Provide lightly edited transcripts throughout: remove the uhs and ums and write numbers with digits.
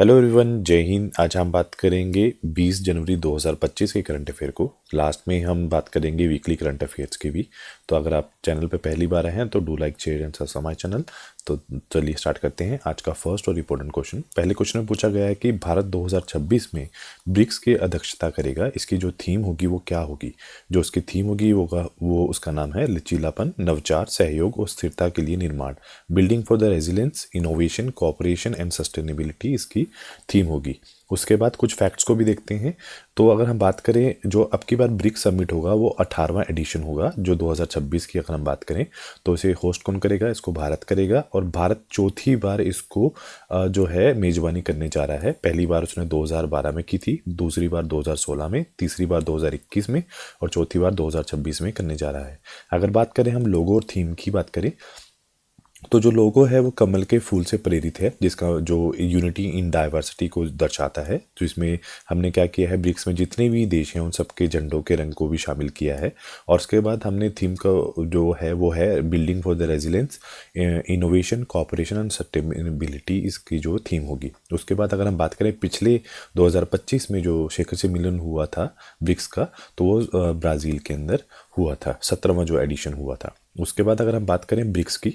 Hello everyone, जय हिंद। आज हम बात करेंगे 20 जनवरी 2025 के करंट अफेयर को। लास्ट में हम बात करेंगे वीकली करंट अफेयर्स की भी। तो अगर आप चैनल पे पहली बार आए हैं तो do like, share and subscribe my channel. तो चलिए स्टार्ट करते हैं आज का फर्स्ट और इम्पोर्टेंट क्वेश्चन। पहले क्वेश्चन में पूछा गया है कि भारत 2026 में ब्रिक्स की अध्यक्षता करेगा, इसकी जो थीम होगी वो क्या होगी। जो उसकी थीम होगी वो उसका नाम है लचीलापन, नवचार, सहयोग और स्थिरता के लिए निर्माण। Building for the resilience, innovation, cooperation and sustainability इसकी थीम होगी। उसके बाद कुछ फैक्ट्स को भी देखते हैं। तो अगर हम बात करें, जो अब की बार ब्रिक्स समिट होगा वो 18वां एडिशन होगा जो 2026 की अगर हम बात करें तो इसे होस्ट कौन करेगा, इसको भारत करेगा। और भारत चौथी बार इसको जो है मेजबानी करने जा रहा है। पहली बार उसने 2012 में की थी, दूसरी बार 2016 में, तीसरी बार 2021 में और चौथी बार 2026 में करने जा रहा है। अगर बात करें हम लोगो और थीम की बात करें तो जो लोगो है वो कमल के फूल से प्रेरित है, जिसका जो यूनिटी इन डाइवर्सिटी को दर्शाता है। तो इसमें हमने क्या किया है, ब्रिक्स में जितने भी देश हैं उन सबके झंडों के रंग को भी शामिल किया है। और उसके बाद हमने थीम का जो है वो है building for the resilience, innovation, cooperation and sustainability इसकी जो थीम होगी। उसके बाद अगर हम बात करें पिछले 2025 में जो शिखर सम्मेलन हुआ था ब्रिक्स का, तो वो ब्राज़ील के अंदर हुआ था, 17वां जो एडिशन हुआ था। उसके बाद अगर हम बात करें ब्रिक्स की,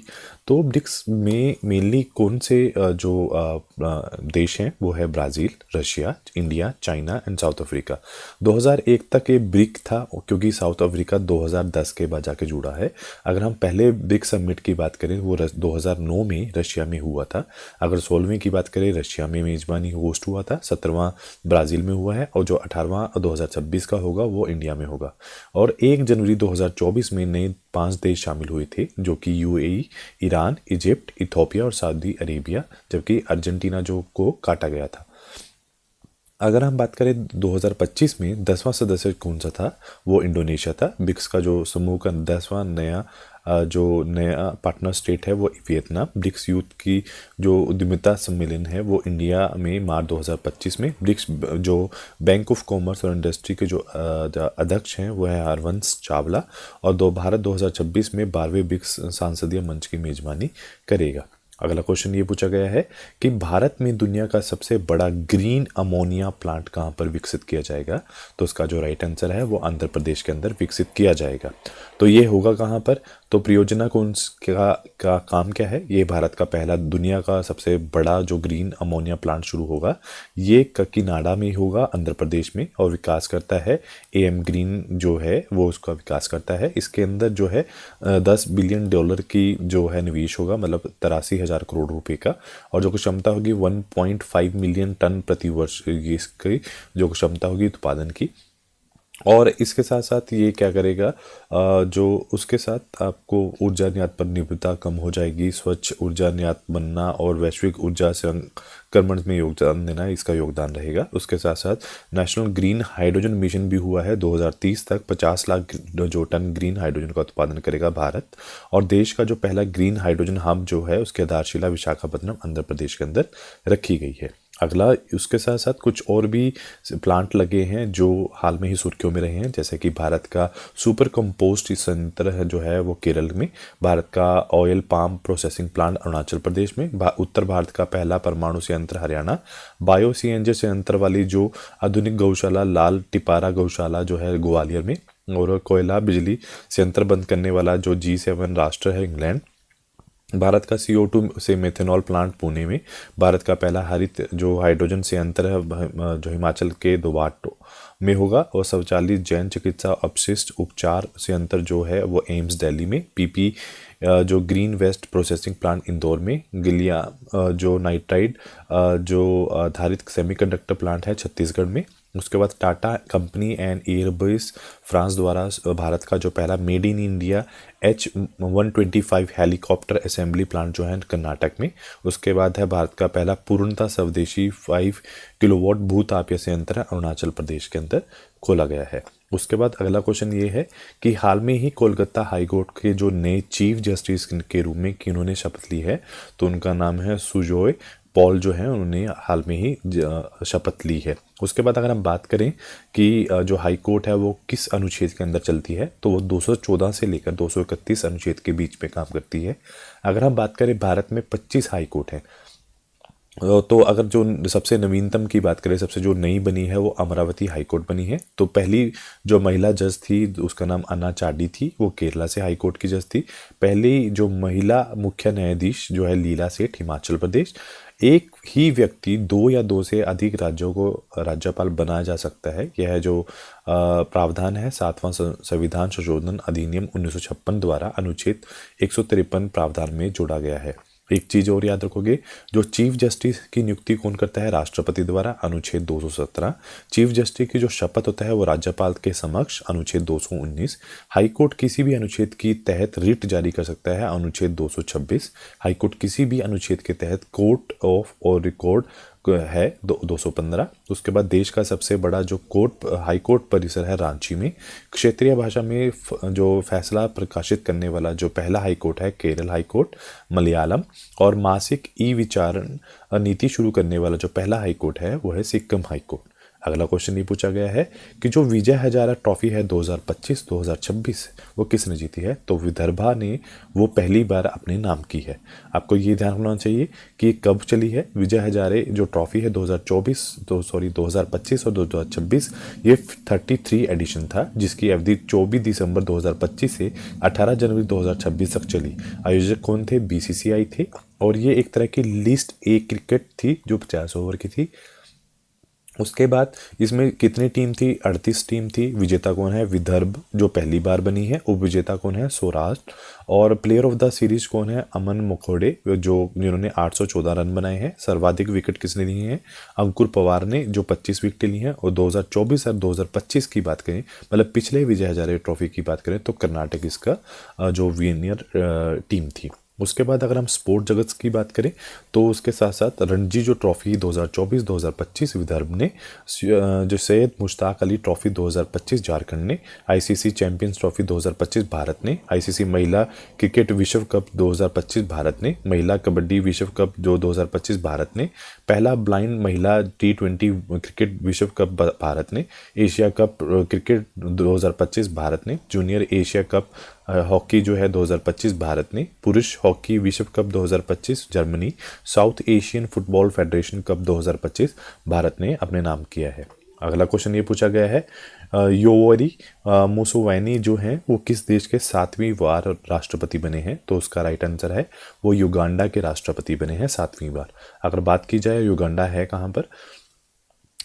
तो ब्रिक्स में मेनली कौन से जो देश हैं वो है Brazil, Russia, India, China and south Africa. 2001 तक ये ब्रिक था क्योंकि साउथ अफ्रीका 2010 के बाद जाके जुड़ा है। अगर हम पहले ब्रिक्स समिट की बात करें वो 2009 में रशिया में हुआ था। अगर 16वीं की बात करें रशिया में मेजबानी होस्ट हुआ था, 17वां ब्राज़ील में हुआ है और जो 18वां 2026 का होगा वो इंडिया में होगा। और 1 जनवरी 2024 में नए 5 देश शामिल हुए थे जो कि यूएई, ईरान, इजिप्ट, इथोपिया और सऊदी अरेबिया, जबकि अर्जेंटीना जो को काटा गया था। अगर हम बात करें 2025 में 10वां सदस्य कौन सा था, वो इंडोनेशिया था। ब्रिक्स का जो समूह का 10वां जो नया पार्टनर स्टेट है वो वियतनाम। ब्रिक्स यूथ की जो उद्यमिता सम्मेलन है वो इंडिया में मार्च 2025 में। ब्रिक्स जो बैंक ऑफ कॉमर्स और इंडस्ट्री के जो अध्यक्ष हैं वो है हरवंश चावला। और भारत 2026 में 12वें ब्रिक्स सांसदीय मंच की मेजबानी करेगा। अगला क्वेश्चन ये पूछा गया है कि भारत में दुनिया का सबसे बड़ा ग्रीन अमोनिया प्लांट कहाँ पर विकसित किया जाएगा। तो उसका जो राइट आंसर है वो आंध्र प्रदेश के अंदर विकसित किया जाएगा। तो ये होगा कहाँ पर, तो परियोजना कौन का काम क्या है, ये भारत का पहला दुनिया का सबसे बड़ा जो ग्रीन अमोनिया प्लांट शुरू होगा ये ककीनाडा में होगा, आंध्र प्रदेश में। और विकास करता है एम ग्रीन जो है वो उसका विकास करता है। इसके अंदर जो है $10 बिलियन की जो है निवेश होगा, मतलब 83,000 करोड़ रुपए का। और जो क्षमता होगी 1.5 मिलियन टन प्रति वर्ष इसकी जो क्षमता होगी उत्पादन की। और इसके साथ साथ ये क्या करेगा, जो उसके साथ आपको ऊर्जा निर्यात पर निर्भरता कम हो जाएगी, स्वच्छ ऊर्जा निर्यात बनना और वैश्विक ऊर्जा संक्रमण में योगदान देना इसका योगदान रहेगा। उसके साथ साथ नेशनल ग्रीन हाइड्रोजन मिशन भी हुआ है। 2030 तक 50 लाख जो टन ग्रीन हाइड्रोजन का उत्पादन करेगा भारत। और देश का जो पहला ग्रीन हाइड्रोजन हब जो है उसकी आधारशिला विशाखापट्टनम आंध्र प्रदेश के अंदर रखी गई है। अगला, उसके साथ साथ कुछ और भी प्लांट लगे हैं जो हाल में ही सुर्खियों में रहे हैं, जैसे कि भारत का सुपर कंपोस्ट संयंत्र है जो है वो केरल में, भारत का oil palm processing plant Arunachal Pradesh में, उत्तर भारत का पहला परमाणु संयंत्र हरियाणा, बायो सीएनजी संयंत्र वाली जो आधुनिक गौशाला लाल टिपारा गौशाला जो है ग्वालियर में, और कोयला बिजली संयंत्र बंद करने वाला जो G7 राष्ट्र है इंग्लैंड, भारत का CO2 से मेथेनॉल प्लांट पुणे में, भारत का पहला हरित जो हाइड्रोजन संयंत्र है जो हिमाचल के दोबाटो में होगा, और शौचालय जैन चिकित्सा अपशिष्ट उपचार संयंत्र जो है वो एम्स दिल्ली में, PP जो green waste processing plant Indore में, गिलिया जो नाइट्राइड जो आधारित सेमीकंडक्टर प्लांट है छत्तीसगढ़ में। उसके बाद Tata company and Airbus France द्वारा भारत का जो पहला made in India H125 helicopter assembly plant जो है कर्नाटक में। उसके बाद है भारत का पहला पूर्णतः स्वदेशी 5 किलोवाट भूतापीय संयंत्र अरुणाचल प्रदेश के अंदर खोला गया है। उसके बाद अगला क्वेश्चन ये है कि हाल में ही कोलकाता हाईकोर्ट के जो नए चीफ जस्टिस के रूप में किन्होंने शपथ ली है, तो उनका नाम है सुजॉय पॉल जो है, उन्होंने हाल में ही शपथ ली है। उसके बाद अगर हम बात करें कि जो हाई कोर्ट है वो किस अनुच्छेद के अंदर चलती है, तो वो 214 से लेकर 231 अनुच्छेद के बीच में काम करती है। अगर हम बात करें भारत में 25 हाई कोर्ट हैं, तो अगर जो सबसे नवीनतम की बात करें, सबसे जो नई बनी है वो अमरावती हाई कोर्ट बनी है। तो पहली जो महिला जज थी उसका नाम अन्ना चाडी थी, वो केरला से हाई कोर्ट की जज थी। पहली जो महिला मुख्य न्यायाधीश जो है लीला सेठ, हिमाचल प्रदेश। एक ही व्यक्ति दो या दो से अधिक राज्यों को राज्यपाल बनाया जा सकता है। यह है जो प्रावधान है 7वां संविधान संशोधन अधिनियम 1956 द्वारा अनुच्छेद 153 प्रावधान में जोड़ा गया है। एक चीज और याद रखोगे, जो चीफ जस्टिस की नियुक्ति कौन करता है? राष्ट्रपति द्वारा, अनुच्छेद 217। चीफ जस्टिस की जो शपथ होता है वो राज्यपाल के समक्ष, अनुच्छेद 219। हाई कोर्ट किसी भी अनुच्छेद की तहत रिट जारी कर सकता है, अनुच्छेद 226। हाई कोर्ट किसी भी अनुच्छेद के तहत कोर्ट ऑफ और रिकॉर्ड है 215। उसके बाद देश का सबसे बड़ा जो कोर्ट हाई कोर्ट परिसर है रांची में। क्षेत्रीय भाषा में जो फैसला प्रकाशित करने वाला जो पहला हाई कोर्ट है केरल हाई कोर्ट, मलयालम। और मासिक ई विचारण नीति शुरू करने वाला जो पहला हाई कोर्ट है वो है सिक्किम हाई कोर्ट। अगला क्वेश्चन ये पूछा गया है कि जो विजय हजारा ट्रॉफी है 2025-2026 वो किसने जीती है? तो विदर्भा ने वो पहली बार अपने नाम की है। आपको ये ध्यान रखना चाहिए कि कब चली है विजय हजारे जो ट्रॉफी है 2025 और 2026। ये 33 एडिशन था, जिसकी अवधि 24 दिसंबर 2025 से 18 जनवरी 2026 तक चली। आयोजक कौन थे? बीसीसीआई थे। और ये एक तरह की लिस्ट ए क्रिकेट थी जो 50 ओवर की थी। उसके बाद इसमें कितनी टीम थी? 38 टीम थी। विजेता कौन है? विदर्भ जो पहली बार बनी है। उपविजेता कौन है? सौराष्ट्र। और प्लेयर ऑफ द सीरीज कौन है? अमन मकोड़े जिन्होंने 814 रन बनाए हैं। सर्वाधिक विकेट किसने लिए हैं? अंकुर पवार ने जो 25 विकेट ली हैं। और 2024 और 2025 की बात करें, मतलब पिछले विजय हजारे ट्रॉफी की बात करें, तो कर्नाटक इसका जो विनर टीम थी। उसके बाद अगर हम स्पोर्ट जगत की बात करें तो उसके साथ साथ रणजी जो ट्रॉफी 2024-2025 विदर्भ ने, जो सैयद मुश्ताक अली ट्रॉफी 2025 झारखंड ने, आईसीसी चैंपियंस ट्रॉफी 2025 भारत ने, आईसीसी महिला क्रिकेट विश्व कप 2025 भारत ने, महिला कबड्डी विश्व कप जो 2025 भारत ने, पहला ब्लाइंड महिला T20 क्रिकेट विश्व कप भारत ने, एशिया कप क्रिकेट 2025 भारत ने, जूनियर एशिया कप हॉकी जो है 2025 भारत ने, पुरुष हॉकी विश्व cup 2025 Germany, south Asian football federation cup 2025 Bharat ने अपने नाम किया है। अगला क्वेश्चन ये पूछा गया है, योवेरी मुसेवेनी जो हैं वो किस देश के 7वीं बार राष्ट्रपति बने हैं? तो उसका राइट आंसर है वो युगांडा के राष्ट्रपति बने हैं 7वीं बार। अगर बात की जाए युगांडा है कहाँ पर,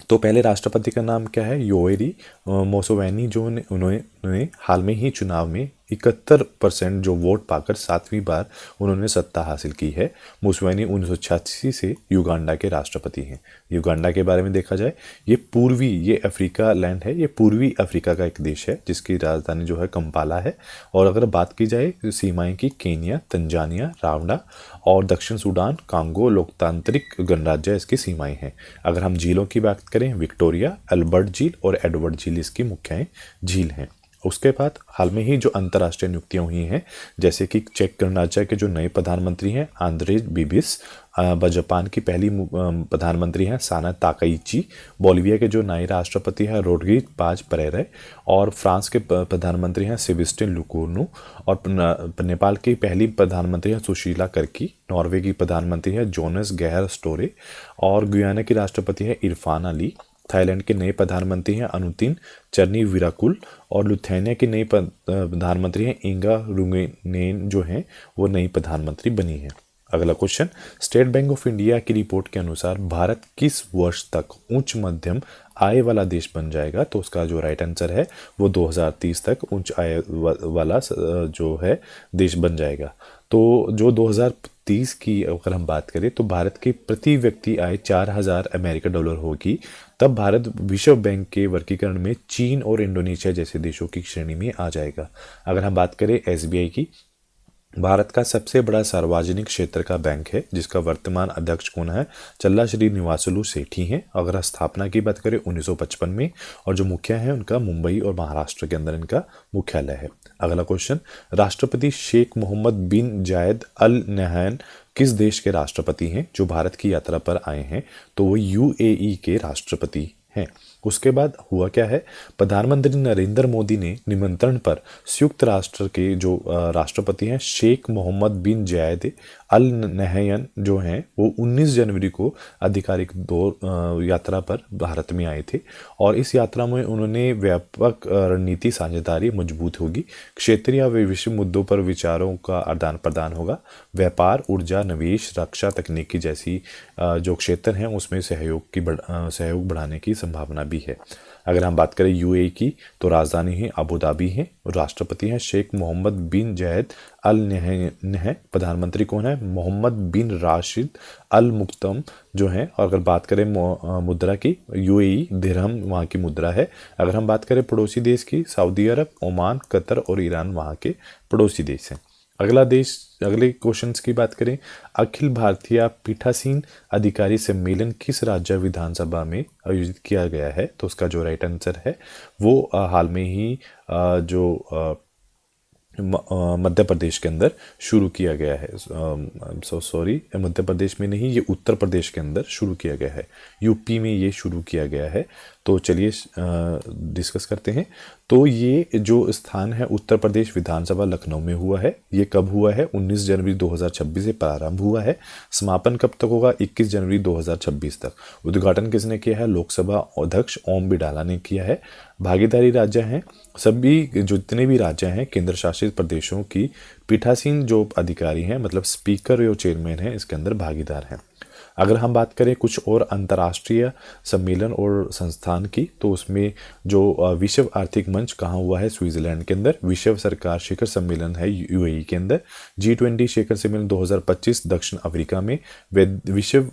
तो पहले राष्ट्रपति का नाम क्या है? योवेरी मुसेवेनी, जो उन्होंने हाल में ही चुनाव में 71% जो वोट पाकर 7वीं बार उन्होंने सत्ता हासिल की है। मुसेवेनी 1986 से युगांडा के राष्ट्रपति हैं। युगांडा के बारे में देखा जाए, ये अफ्रीका लैंड है, ये पूर्वी अफ्रीका का एक देश है जिसकी राजधानी जो है कंपाला है। और अगर बात की जाए सीमाएं की, केन्या, तंजानिया, रावंडा और दक्षिण सूडान, कांगो लोकतांत्रिक गणराज्य इसकी सीमाएं हैं। अगर हम झीलों की बात करें, विक्टोरिया, अल्बर्ट झील और एडवर्ड झील इसकी मुख्य झील हैं। उसके बाद हाल में ही जो अंतर्राष्ट्रीय नियुक्तियां हुई हैं, जैसे कि चेक गणराज्य के जो नए प्रधानमंत्री हैं आंद्रेज बिबिस, जापान की पहली प्रधानमंत्री हैं साना ताकाइची, बोलिविया के जो नए राष्ट्रपति हैं रोड्रिग्ज पाज परेरे, और फ्रांस के प्रधानमंत्री हैं सेबेस्टियन लुकोर्नो, और नेपाल की पहली प्रधानमंत्री हैं सुशीला कर्की, नॉर्वे की प्रधानमंत्री हैं जोनस गहर स्टोरे, और गुयाना की राष्ट्रपति हैं इरफान अली। थाईलैंड के नए प्रधानमंत्री हैं अनुतिन चरनीविराकुल, और लुथेनिया के नए प्रधानमंत्री हैं इंगा रुंगनेन जो हैं वो नई प्रधानमंत्री बनी हैं। अगला question, state bank of India की रिपोर्ट के अनुसार भारत किस वर्ष तक उच्च मध्यम आय वाला देश बन जाएगा? तो उसका जो राइट आंसर है वो 2030 तक उच्च आय वाला जो है देश बन जाएगा। तो जो 2030 की अगर हम बात करें तो भारत की प्रति व्यक्ति आय 4000 अमेरिकी डॉलर होगी। तब भारत विश्व बैंक के वर्गीकरण में चीन और इंडोनेशिया जैसे देशों की श्रेणी में आ जाएगा। अगर हम बात करें एसबीआई की, भारत का सबसे बड़ा सार्वजनिक क्षेत्र का बैंक है जिसका वर्तमान अध्यक्ष कौन है? चल्ला श्रीनिवासलू सेठी हैं। अगर स्थापना की बात करें 1955 में, और जो मुखिया है उनका मुंबई और महाराष्ट्र के अंदर इनका मुख्यालय है। अगला क्वेश्चन, राष्ट्रपति शेख मोहम्मद बिन जायद अल नहयान किस देश के राष्ट्रपति हैं जो भारत की यात्रा पर आए हैं? तो वो यूएई के राष्ट्रपति हैं। उसके बाद हुआ क्या है, प्रधानमंत्री नरेंद्र मोदी ने निमंत्रण पर संयुक्त राष्ट्र के जो राष्ट्रपति हैं शेख मोहम्मद बिन जायद अल नहयान जो हैं वो 19 जनवरी को आधिकारिक दौर यात्रा पर भारत में आए थे और इस यात्रा में उन्होंने व्यापक रणनीति साझेदारी मजबूत होगी, क्षेत्रीय व वैश्विक मुद्दों पर विचारों का आदान प्रदान होगा, व्यापार, ऊर्जा, निवेश, रक्षा, तकनीकी जैसी जो क्षेत्र हैं उसमें सहयोग बढ़ाने की संभावना भी है। अगर हम बात करें यूएई की तो राजधानी है अबू धाबी है, राष्ट्रपति हैं शेख मोहम्मद बिन जायद अल नहयान है, प्रधानमंत्री कौन है, मोहम्मद बिन राशिद अल मुक्तम जो हैं। और अगर बात करें मुद्रा की, यूएई दिरहम वहाँ की मुद्रा है। अगर हम बात करें पड़ोसी देश की, सऊदी अरब, ओमान, कतर और ईरान वहाँ के पड़ोसी देश हैं। अगले क्वेश्चंस की बात करें, अखिल भारतीय पीठासीन अधिकारी सम्मेलन किस राज्य विधानसभा में आयोजित किया गया है, तो उसका जो राइट आंसर है वो हाल में ही जो मध्य प्रदेश के अंदर शुरू किया गया है। सॉरी, मध्य प्रदेश में नहीं, ये उत्तर प्रदेश के अंदर शुरू किया गया है, यूपी में ये शुरू किया गया है। तो चलिए डिस्कस करते हैं। तो ये जो स्थान है उत्तर प्रदेश विधानसभा लखनऊ में हुआ है। ये कब हुआ है, 19 जनवरी 2026 से प्रारंभ हुआ है। समापन कब तक होगा, 21 जनवरी 2026 तक। उद्घाटन किसने किया है, लोकसभा अध्यक्ष ओम बिड़ला ने किया है। भागीदारी राज्य हैं, सभी जितने भी राज्य हैं केंद्र शासित प्रदेशों की पीठासीन जो अधिकारी हैं मतलब स्पीकर या चेयरमैन हैं इसके अंदर भागीदार हैं। अगर हम बात करें कुछ और अंतर्राष्ट्रीय सम्मेलन और संस्थान की, तो उसमें जो विश्व आर्थिक मंच कहाँ हुआ है, स्विट्जरलैंड के अंदर। विश्व सरकार शिखर सम्मेलन है यूएई के अंदर। G20 शिखर सम्मेलन 2025 दक्षिण अफ्रीका में। विश्व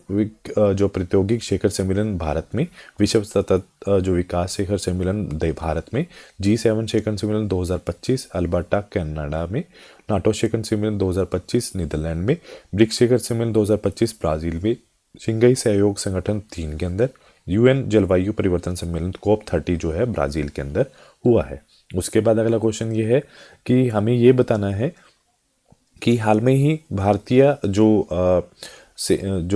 जो प्रायोगिक शिखर सम्मेलन भारत में। विश्व सतत जो विकास शिखर सम्मेलन भारत में। G7 शिखर सम्मेलन 2025 अल्बर्टा कनाडा में। नाटो शिखर सम्मेलन 2025 नीदरलैंड में। ब्रिक्स शिखर सम्मेलन 2025 ब्राजील में। शंघाई सहयोग संगठन 3 के अंदर। यूएन जलवायु परिवर्तन सम्मेलन COP30 जो है ब्राजील के अंदर हुआ है। उसके बाद अगला क्वेश्चन ये है कि हमें ये बताना है कि हाल में ही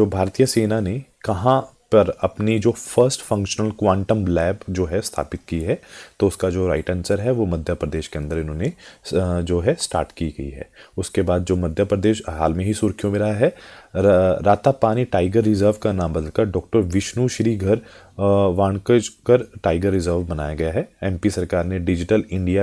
भारतीय सेना ने कहाँ पर अपनी जो फर्स्ट फंक्शनल क्वांटम लैब जो है स्थापित की है, तो उसका जो राइट आंसर है वो मध्य प्रदेश के अंदर इन्होंने जो है स्टार्ट की गई है। उसके बाद जो मध्य प्रदेश हाल में ही सुर्खियों में रहा है, रातापानी टाइगर रिजर्व का नाम बदलकर doctor Vishnu Shridhar Wankhedkar tiger reserve बनाया गया है। एमपी सरकार ने डिजिटल इंडिया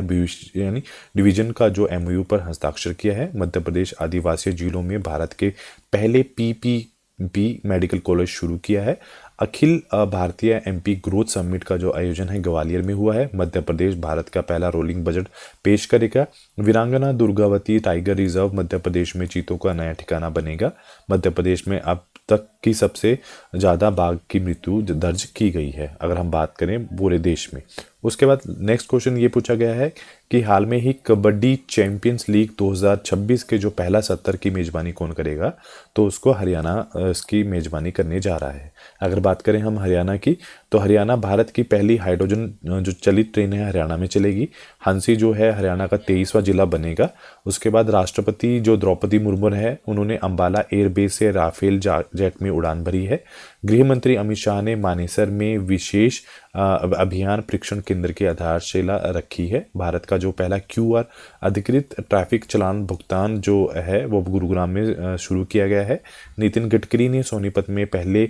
यानी डिवीजन का जो एमओयू पर हस्ताक्षर किया है। मध्य प्रदेश आदिवासी जिलों में भारत के पहले पीपीपी मेडिकल कॉलेज शुरू किया है। Akhil Bharatiya MP growth summit का जो आयोजन है ग्वालियर में हुआ है। मध्य प्रदेश भारत का पहला रोलिंग बजट पेश करेगा। वीरांगना दुर्गावती टाइगर रिजर्व मध्य प्रदेश में चीतों का नया ठिकाना बनेगा। मध्य प्रदेश में अब तक की सबसे ज़्यादा बाघ की मृत्यु दर्ज की गई है, अगर हम बात करें पूरे देश में। उसके बाद नेक्स्ट क्वेश्चन ये पूछा गया है कि हाल में ही कबड्डी चैंपियंस लीग 2026 के जो पहला सत्र की मेज़बानी कौन करेगा, तो उसको हरियाणा इसकी मेज़बानी करने जा रहा है। अगर बात करें हम हरियाणा की, तो हरियाणा भारत की पहली हाइड्रोजन जो चलित ट्रेन है हरियाणा में चलेगी। हंसी जो है हरियाणा का 23वां जिला बनेगा। उसके बाद राष्ट्रपति जो द्रौपदी मुर्मू है उन्होंने अंबाला एयरबेस से राफेल जेट में उड़ान भरी है। गृह मंत्री अमित शाह ने मानेसर में विशेष अभियान परीक्षण केंद्र की आधारशिला रखी है। भारत का जो पहला QR अधिकृत ट्रैफिक चालान भुगतान जो है वो गुरुग्राम में शुरू किया गया है। नितिन गडकरी ने सोनीपत में पहले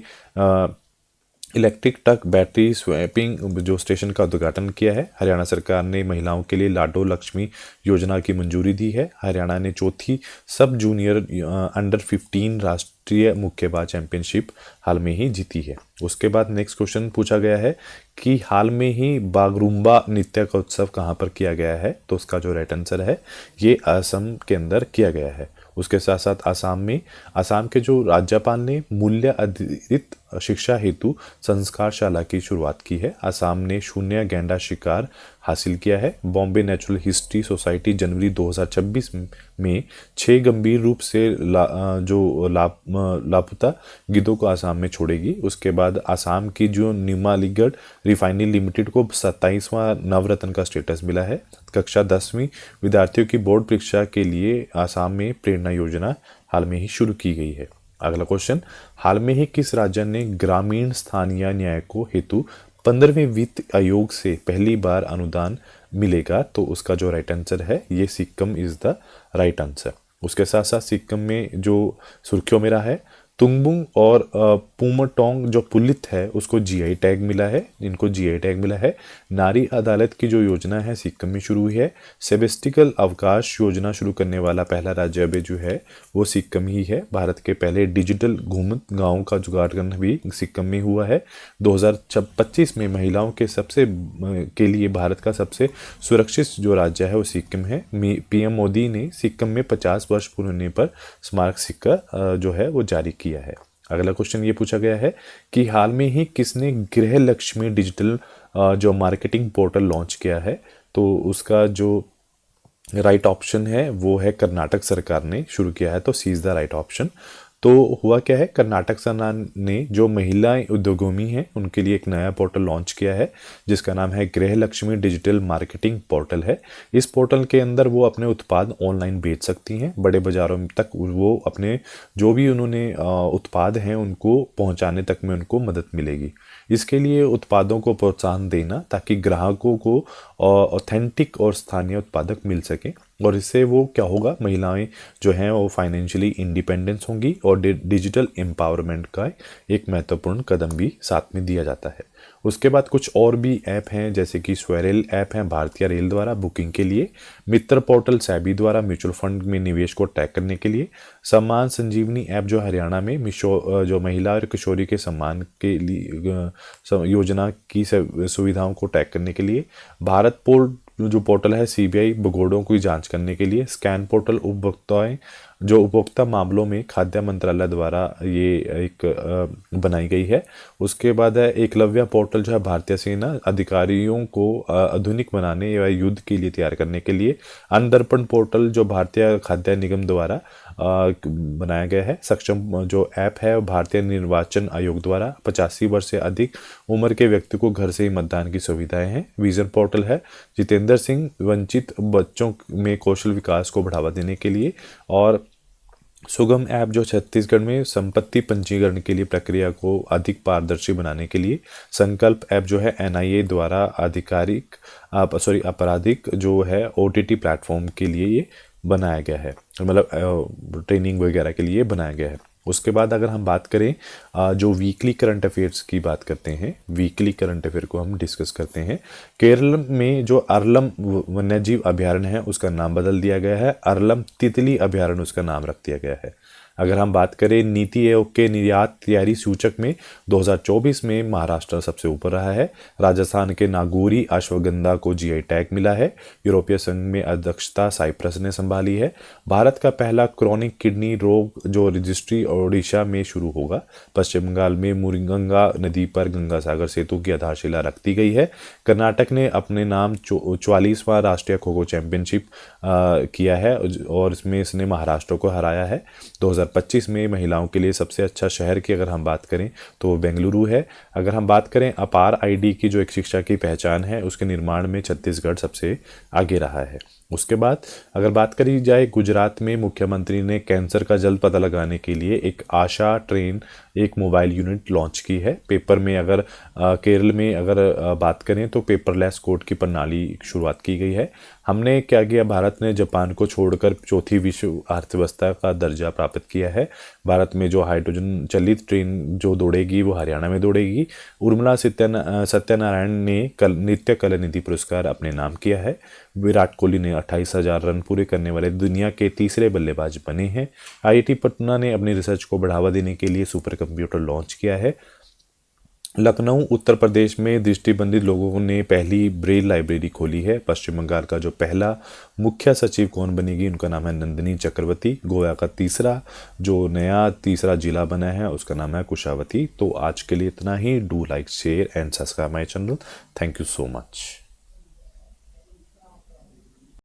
इलेक्ट्रिक ट्रक बैटरी स्वैपिंग जो स्टेशन का उद्घाटन किया है। हरियाणा सरकार ने महिलाओं के लिए लाडो लक्ष्मी योजना की मंजूरी दी है। हरियाणा ने चौथी सब जूनियर अंडर 15 राष्ट्रीय मुक्केबाज चैंपियनशिप हाल में ही जीती है। उसके बाद नेक्स्ट क्वेश्चन पूछा गया है कि हाल में ही बागरूम्बा नृत्य का उत्सव कहाँ पर किया गया है, तो उसका जो राइट आंसर है ये असम के अंदर किया गया है। उसके साथ साथ आसाम के जो राज्यपाल ने मूल्य आधारित शिक्षा हेतु संस्कारशाला की शुरुआत की है। आसाम ने शून्य गैंडा शिकार हासिल किया है। बॉम्बे नेचुरल हिस्ट्री सोसाइटी जनवरी 2026 में 6 गंभीर रूप से लापता गिद्धों को आसाम में छोड़ेगी। उसके बाद आसाम की जो नुमालीगढ़ रिफाइनरी लिमिटेड को 27वां नवरत्न का स्टेटस मिला है। कक्षा 10वीं विद्यार्थियों की बोर्ड परीक्षा के लिए आसाम में प्रेरणा योजना हाल में ही शुरू की गई है। अगला क्वेश्चन, हाल में ही किस राज्य ने ग्रामीण स्थानीय न्याय को हेतु 15वें वित्त आयोग से पहली बार अनुदान मिलेगा, तो उसका जो राइट आंसर है ये Sikkim is the right answer. उसके साथ साथ सिक्किम में जो सुर्खियों में रहा है, तुंगबुंग और पुमटोंग जो पुलित है उसको जीआई टैग मिला है, इनको जीआई टैग मिला है। नारी अदालत की जो योजना है सिक्किम में शुरू हुई है। सेबेस्टिकल अवकाश योजना शुरू करने वाला पहला राज्य अभी जो है वो सिक्किम ही है। भारत के पहले डिजिटल घूमत गाँव का जुगाड़करण भी सिक्किम में हुआ है। 2025 में महिलाओं के के लिए भारत का सबसे सुरक्षित जो राज्य है वो सिक्किम है। पीएम मोदी ने सिक्किम में 50 वर्ष पूरे होने पर स्मारक सिक्का जो है वो जारी किया है। अगला क्वेश्चन ये पूछा गया है कि हाल में ही किसने गृह लक्ष्मी डिजिटल जो मार्केटिंग पोर्टल लॉन्च किया है, तो उसका जो राइट ऑप्शन है वो है कर्नाटक सरकार ने शुरू किया है, तो सी इज़ द राइट ऑप्शन। तो हुआ क्या है, कर्नाटक सरकार ने जो महिलाएं उद्योगमी हैं उनके लिए एक नया पोर्टल लॉन्च किया है जिसका नाम है गृह लक्ष्मी डिजिटल मार्केटिंग पोर्टल है। इस पोर्टल के अंदर वो अपने उत्पाद ऑनलाइन बेच सकती हैं, बड़े बाज़ारों तक वो अपने जो भी उन्होंने उत्पाद हैं उनको पहुंचाने तक में उनको मदद मिलेगी। इसके लिए उत्पादों को प्रोत्साहन देना ताकि ग्राहकों को ऑथेंटिक और स्थानीय उत्पादक मिल सकें, और इससे वो क्या होगा, महिलाएं जो हैं वो फाइनेंशियली इंडिपेंडेंस होंगी और डिजिटल एम्पावरमेंट का एक महत्वपूर्ण कदम भी साथ में दिया जाता है। उसके बाद कुछ और भी ऐप हैं जैसे कि स्वेरेल ऐप है भारतीय रेल द्वारा बुकिंग के लिए, मित्र पोर्टल सैबी द्वारा म्यूचुअल फंड में निवेश को ट्रैक करने के लिए, सम्मान संजीवनी ऐप जो हरियाणा में जो महिला और किशोरी के सम्मान के लिए योजना की सुविधाओं को ट्रैक करने के लिए, भारत पोर्ट जो पोर्टल है सीबीआई भगोड़ों की जांच करने के लिए, स्कैन पोर्टल उपभोक्ता मामलों में खाद्य मंत्रालय द्वारा ये एक बनाई गई है। उसके बाद है एकलव्य पोर्टल जो है भारतीय सेना अधिकारियों को आधुनिक बनाने या युद्ध के लिए तैयार करने के लिए, अनदर्पण पोर्टल जो भारतीय खाद्य निगम द्वारा बनाया गया है। सक्षम जो ऐप है भारतीय निर्वाचन आयोग द्वारा 85 वर्ष से अधिक उम्र के व्यक्ति को घर से ही मतदान की सुविधाएं हैं। विजन पोर्टल है जितेंद्र सिंह वंचित बच्चों में कौशल विकास को बढ़ावा देने के लिए, और सुगम ऐप जो छत्तीसगढ़ में संपत्ति पंजीकरण के लिए प्रक्रिया को अधिक पारदर्शी बनाने के लिए, संकल्प ऐप जो है एनआईए द्वारा आपराधिक जो है ओटीटी प्लेटफॉर्म के लिए ये बनाया गया है, मतलब ट्रेनिंग वगैरह के लिए बनाया गया है। उसके बाद अगर हम बात करें जो वीकली करंट अफेयर्स की बात करते हैं, वीकली करंट अफेयर को हम डिस्कस करते हैं। केरल में जो अरलम वन्यजीव अभयारण्य है उसका नाम बदल दिया गया है, अरलम तितली अभयारण्य उसका नाम रख दिया गया है। अगर हम बात करें नीति आयोग के निर्यात तैयारी सूचक में 2024 में महाराष्ट्र सबसे ऊपर रहा है। राजस्थान के नागौरी अश्वगंधा को जीआई टैग मिला है। यूरोपीय संघ में अध्यक्षता साइप्रस ने संभाली है। भारत का पहला क्रॉनिक किडनी रोग जो रजिस्ट्री ओडिशा में शुरू होगा। पश्चिम बंगाल में मुरगंगा नदी पर गंगा सागर सेतु की आधारशिला रख दी गई है। कर्नाटक ने अपने नाम 44वां राष्ट्रीय खो खो चैंपियनशिप किया है और इसमें इसने महाराष्ट्र को हराया है। 2025 में महिलाओं के लिए सबसे अच्छा शहर की अगर हम बात करें तो वो बेंगलुरु है। अगर हम बात करें अपार आईडी की जो एक शिक्षा की पहचान है उसके निर्माण में छत्तीसगढ़ सबसे आगे रहा है। उसके बाद अगर बात करी जाए गुजरात में मुख्यमंत्री ने कैंसर का जल्द पता लगाने के लिए एक आशा ट्रेन एक मोबाइल यूनिट लॉन्च की है। पेपर में अगर केरल में अगर बात करें तो पेपरलेस कोर्ट की प्रणाली शुरुआत की गई है। हमने क्या किया, भारत ने जापान को छोड़कर चौथी विश्व अर्थव्यवस्था का दर्जा प्राप्त किया है। भारत में जो हाइड्रोजन चलित ट्रेन जो दौड़ेगी वो हरियाणा में दौड़ेगी। उर्मिला सत्यनारायण ने नित्य कला निधि पुरस्कार अपने नाम किया है। विराट कोहली ने 28,000 रन पूरे करने वाले दुनिया के तीसरे बल्लेबाज बने हैं। आईआईटी पटना ने अपनी रिसर्च को बढ़ावा देने के लिए सुपर कंप्यूटर लॉन्च किया है। लखनऊ उत्तर प्रदेश में दृष्टिबंधित लोगों ने पहली ब्रेल लाइब्रेरी खोली है। पश्चिम बंगाल का जो पहला मुख्य सचिव कौन बनेगी, उनका नाम है नंदिनी चक्रवर्ती। गोवा का नया तीसरा जिला बना है उसका नाम है कुशावती। तो आज के लिए इतना ही। Do like share and subscribe my channel. Thank you so much.